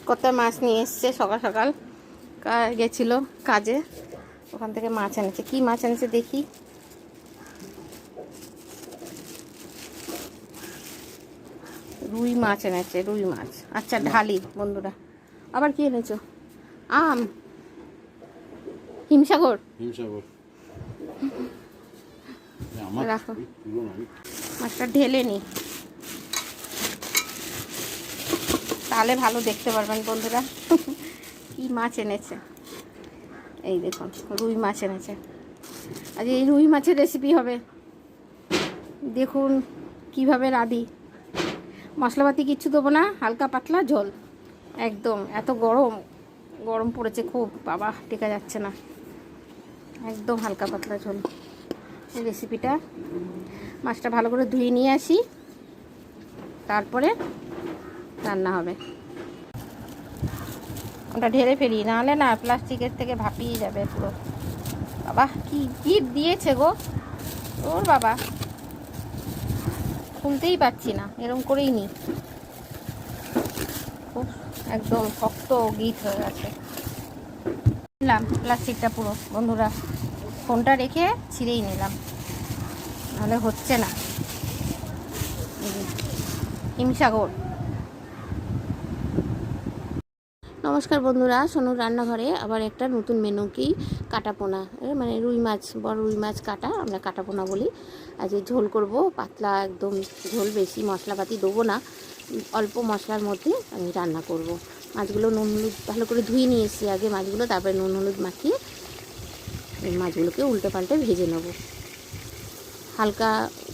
কত মাছ নিয়ে এসছে সকাল সকাল গেছিল কাজে, ওখান থেকে মাছ এনেছে। কি মাছ এনেছে দেখি। রুই মাছ এনেছে, রুই মাছ। আচ্ছা ঢালি বন্ধুরা। আবার কি এনেছো? আম, হিমসাগর। রাখো, মাছটা ঢেলে নি, তাহলে ভালো দেখতে পারবেন বন্ধুরা। কি মাছ এনেছে এই দেখুন, রুই মাছ এনেছে। আজ এই রুই মাছের রেসিপি হবে। দেখুন কিভাবে রাঁধি। মশলাপাতি কিচ্ছু দেবো না, হালকা পাতলা ঝোল একদম। এত গরম গরম পড়েছে খুব, বাবা টেকা যাচ্ছে না। একদম হালকা পাতলা ঝোল এই রেসিপিটা। মাছটা ভালো করে ধুয়ে নিয়ে আসি, তারপরে রান্না হবে। ওটা ঢেলে ফেলি, নাহলে না প্লাস্টিকের থেকে ভাপিয়ে যাবে পুরো। বাবা কি পিট দিয়েছে গো ওর বাবা, খুলতেই পারছি না, এরকম করেই নি। খুব একদম শক্ত গিট হয়ে গেছে। নিলাম প্লাস্টিকটা পুরো বন্ধুরা, ফোনটা রেখে ছিঁড়েই নিলাম, নাহলে হচ্ছে না। হিমসাগর। নমস্কার বন্ধুরা, সোনুর রান্নাঘরে আবার একটা নতুন মেনু, কি কাটাপোনা, মানে রুই মাছ, বড় রুই মাছ কাটা, আমরা কাটাপোনা বলি। আজ ঝোল করব, পাতলা একদম ঝোল, বেশি মশলাপাতি দেবো না, অল্প মশলার মধ্যে আমি রান্না করব। মাছগুলো নুন হলুদ ভালো করে ধুয়ে নিয়ে এসেছি আগে মাছগুলো, তারপরে নুন হলুদ মাখিয়ে মাছগুলোকে উল্টে পাল্টে ভেজে নেব। হালকা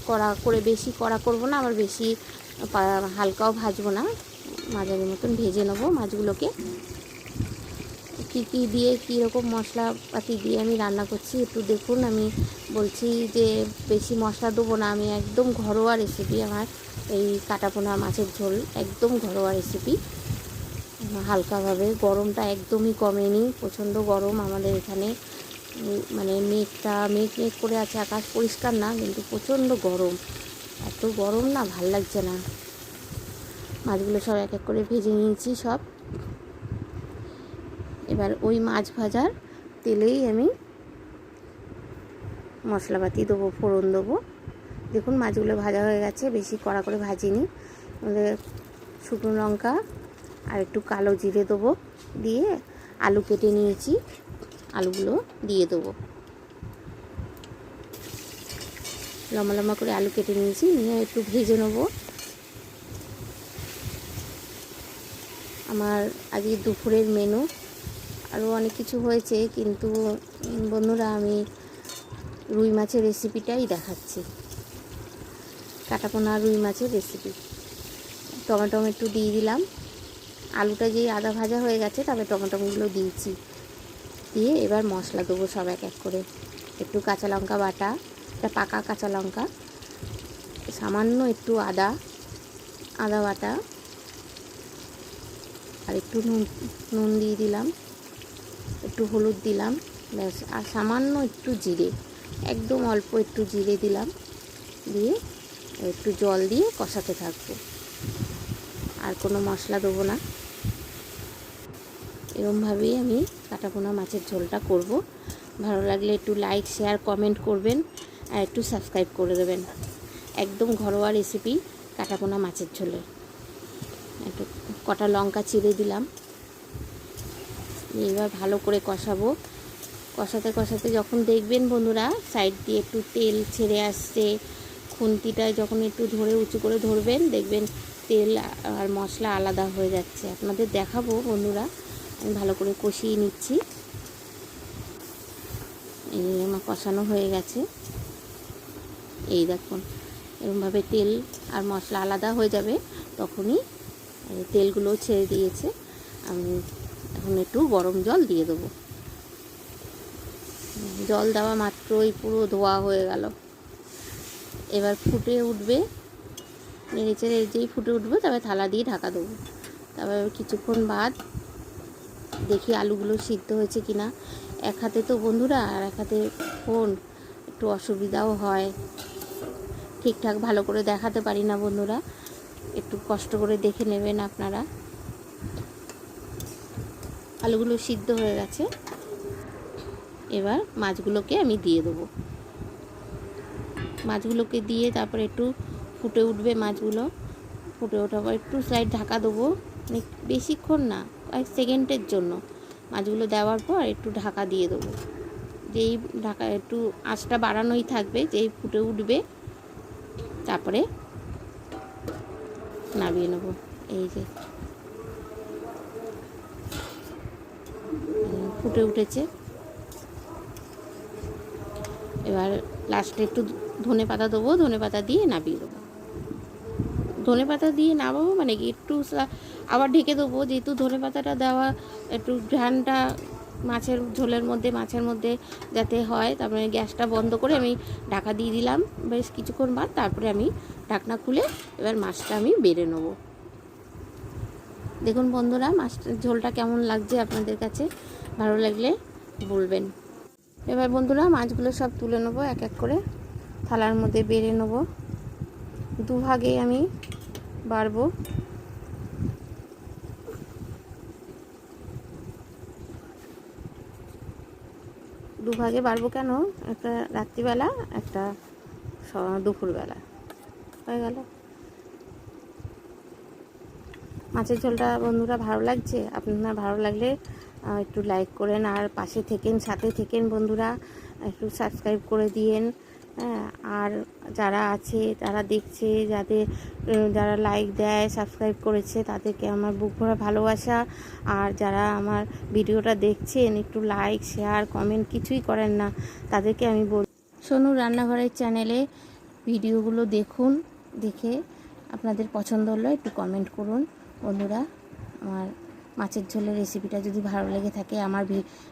কড়া করে, বেশি কড়া করব না, আবার বেশি হালকাও ভাজবো না, মাঝারি মতন ভেজে নেব মাছগুলোকে। কী কী দিয়ে, কীরকম মশলাপাতি দিয়ে আমি রান্না করছি একটু দেখুন। আমি বলছি যে বেশি মশলা দেবো না, আমি একদম ঘরোয়া রেসিপি আমার এই কাটাপোনা মাছের ঝোল, একদম ঘরোয়া রেসিপি। হালকাভাবে, গরমটা একদমই কমেনি, প্রচণ্ড গরম আমাদের এখানে। মানে মেঘ করে আছে, আকাশ পরিষ্কার না, কিন্তু প্রচণ্ড গরম। এত গরম না, ভাল লাগছে না। মাছগুলো সব এক এক করে ভেজে নিয়েছি সব। এবার ওই মাছ ভাজার তেলেই আমি মশলাপাতি দেবো, ফোড়ন দেবো। দেখুন মাছগুলো ভাজা হয়ে গেছে, বেশি কড়া করে ভাজিনি। শুকনো লঙ্কা আর একটু কালো জিরে দেবো, দিয়ে আলু কেটে নিয়েছি, আলুগুলো দিয়ে দেবো। লম্বা লম্বা করে আলু কেটে নিয়েছি, নিয়ে একটু ভেজে নেবো। আমার আজকে দুপুরের মেনু, আরও অনেক কিছু হয়েছে, কিন্তু বন্ধুরা আমি রুই মাছের রেসিপিটাই দেখাচ্ছি, কাটাপোনা রুই মাছের রেসিপি। টমেটো একটু দিয়ে দিলাম, আলুটা যেই আদা ভাজা হয়ে গেছে, তারপরে টমেটোগুলো দিয়েছি, দিয়ে এবার মশলা দেবো সব এক এক করে। একটু কাঁচা লঙ্কা বাটা, একটা পাকা কাঁচা লঙ্কা, সামান্য একটু আদা বাটা, আর একটু নুন দিয়ে দিলাম, একটু হলুদ দিলাম, ব্যাস। আর সামান্য একটু জিরে, একদম অল্প একটু জিরে দিলাম, দিয়ে একটু জল দিয়ে কষাতে থাকবো। আর কোনো মশলা দেবো না। এরকমভাবেই আমি কাটাপোনা মাছের ঝোলটা করব। ভালো লাগলে একটু লাইক, শেয়ার, কমেন্ট করবেন, আর একটু সাবস্ক্রাইব করে দেবেন। একদম ঘরোয়া রেসিপি কাটাপোনা মাছের ঝোলে। একটু কটা লঙ্কা চিড়ে দিলাম, এবার ভালো করে কষাবো। কষাতে কষাতে যখন দেখবেন বন্ধুরা সাইড দিয়ে একটু তেল ছেড়ে আসছে, খুন্তিটায় যখন একটু ধরে উঁচু করে ধরবেন, দেখবেন তেল আর মশলা আলাদা হয়ে যাচ্ছে। আপনাদের দেখাবো বন্ধুরা, আমি ভালো করে কষিয়ে নিচ্ছি। এই আমার কষানো হয়ে গেছে, এই দেখুন এরকমভাবে তেল আর মশলা আলাদা হয়ে যাবে, তখনই তেলগুলো ছেড়ে দিয়েছে। আমি এখন একটু গরম জল দিয়ে দেবো। জল দেওয়া মাত্রই পুরো ধোয়া হয়ে গেল। এবার ফুটে উঠবে, নেড়ে চেড়ে যেই ফুটে উঠবে, তবে থালা দিয়ে ঢাকা দেবো। তারপর কিছুক্ষণ বাদ দেখি আলুগুলো সিদ্ধ হয়েছে কিনা। এক হাতে তো বন্ধুরা, আর এক হাতে ফোন, একটু অসুবিধাও হয়, ঠিকঠাক ভালো করে দেখাতে পারি না বন্ধুরা, একটু কষ্ট করে দেখে নেবেন আপনারা। আলুগুলো সিদ্ধ হয়ে গেছে। এবার মাছগুলোকে আমি দিয়ে দেবো। মাছগুলোকে দিয়ে তারপর একটু ফুটে উঠবে মাছগুলো। ফুটে ওঠার পর একটু সাইড ঢাকা দেবো, বেশিক্ষণ না, কয়েক সেকেন্ডের জন্য। মাছগুলো দেওয়ার পর একটু ঢাকা দিয়ে দেবো। যেই ঢাকা একটু আঁচটা বাড়ানোই থাকবে, যেই ফুটে উঠবে তারপরে নামিয়ে নেবো। এই যে ফুটে উঠেছে। এবার লাস্টে একটু ধনে পাতা দেবো, ধনে পাতা দিয়ে নামিয়ে দেবো। ধনে পাতা দিয়ে নামাবো মানে কি একটু আবার ঢেকে দেবো, যেহেতু ধনে পাতাটা দেওয়া একটু ঘ্রাণটা মাছের ঝোলের মধ্যে, মাছের মধ্যে যাতে হয়। তারপরে গ্যাসটা বন্ধ করে আমি ঢাকা দিয়ে দিলাম বেশ কিছুক্ষণ বাদ। তারপরে আমি ঢাকনা খুলে এবার মাছটা আমি বেড়ে নেবো। দেখুন বন্ধুরা, মাছটার ঝোলটা কেমন লাগছে আপনাদের কাছে, ভালো লাগলে বলবেন। এবার বন্ধুরা মাছগুলো সব তুলে নেবো, এক এক করে থালার মধ্যে বেড়ে নেবো। দুভাগে আমি বাড়বো। দুভাগে বাড়বো কেন, একটা রাত্রিবেলা, একটা দুপুরবেলা, হয়ে গেল। মাছের ঝোলটা বন্ধুরা ভালো লাগছে? আপনার ভালো লাগলে একটু লাইক করেন, আর পাশে থেকেন, সাথে থেকেন বন্ধুরা, একটু সাবস্ক্রাইব করে দিয়েন। হ্যাঁ, আর যারা আছে, যারা দেখছে, যারা লাইক দেয়, সাবস্ক্রাইব করেছে, তাদেরকে আমার বুক ভরা ভালোবাসা। আর যারা আমার ভিডিওটা দেখছেন একটু লাইক, শেয়ার, কমেন্ট কিছুই করেন না, তাদেরকে আমি বল, সোনু রান্নাঘরের চ্যানেলে ভিডিওগুলো দেখুন, দেখে আপনাদের পছন্দ হলো একটু কমেন্ট করুন বন্ধুরা। আমার মাছের ঝোলের রেসিপিটা যদি ভালো লেগে থাকে, আমার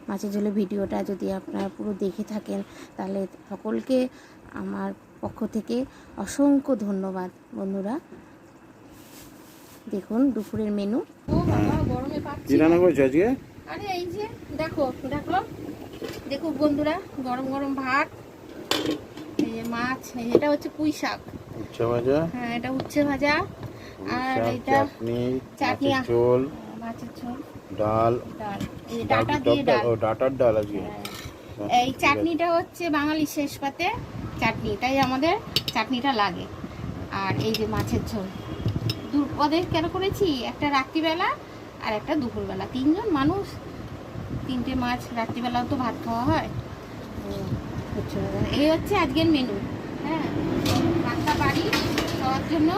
মাছের ঝোলের ভিডিওটা যদি আপনারা পুরো দেখে থাকেন, তাহলে সকলকে আমার পক্ষ থেকে অসংখ্য ধন্যবাদ বন্ধুরা। দেখুন দুপুরের মেনু। ও বাবা, গরমে পাচ্ছি। কি রান্না করেছো আজকে? আরে এই যে দেখো দেখো বন্ধুরা, গরম গরম ভাত, এই যে মাছ, এটা হচ্ছে পুঁই শাক, উচ্ছে ভাজা। হ্যাঁ, এটা উচ্ছে ভাজা, আর এটা চাটনি, মাছের ঝোল, ডাল, এই ডাটা দিয়ে ডাল, ও ডাটার ডাল আজকে। এই চাটনিটা হচ্ছে বাঙালি শেষ পাতে চাটনি, তাই আমাদের চাটনিটা লাগে। আর এই যে মাছের ঝোল, দুপদে কেন করেছি, একটা রাত্রিবেলা আর একটা দুপুরবেলা, 3 জন মানুষ, 3টে মাছ। রাত্রিবেলাও তো ভাত খাওয়া হয়। এই হচ্ছে আজকের মেনু। হ্যাঁ, ভাতটা বাড়ি খাওয়ার জন্য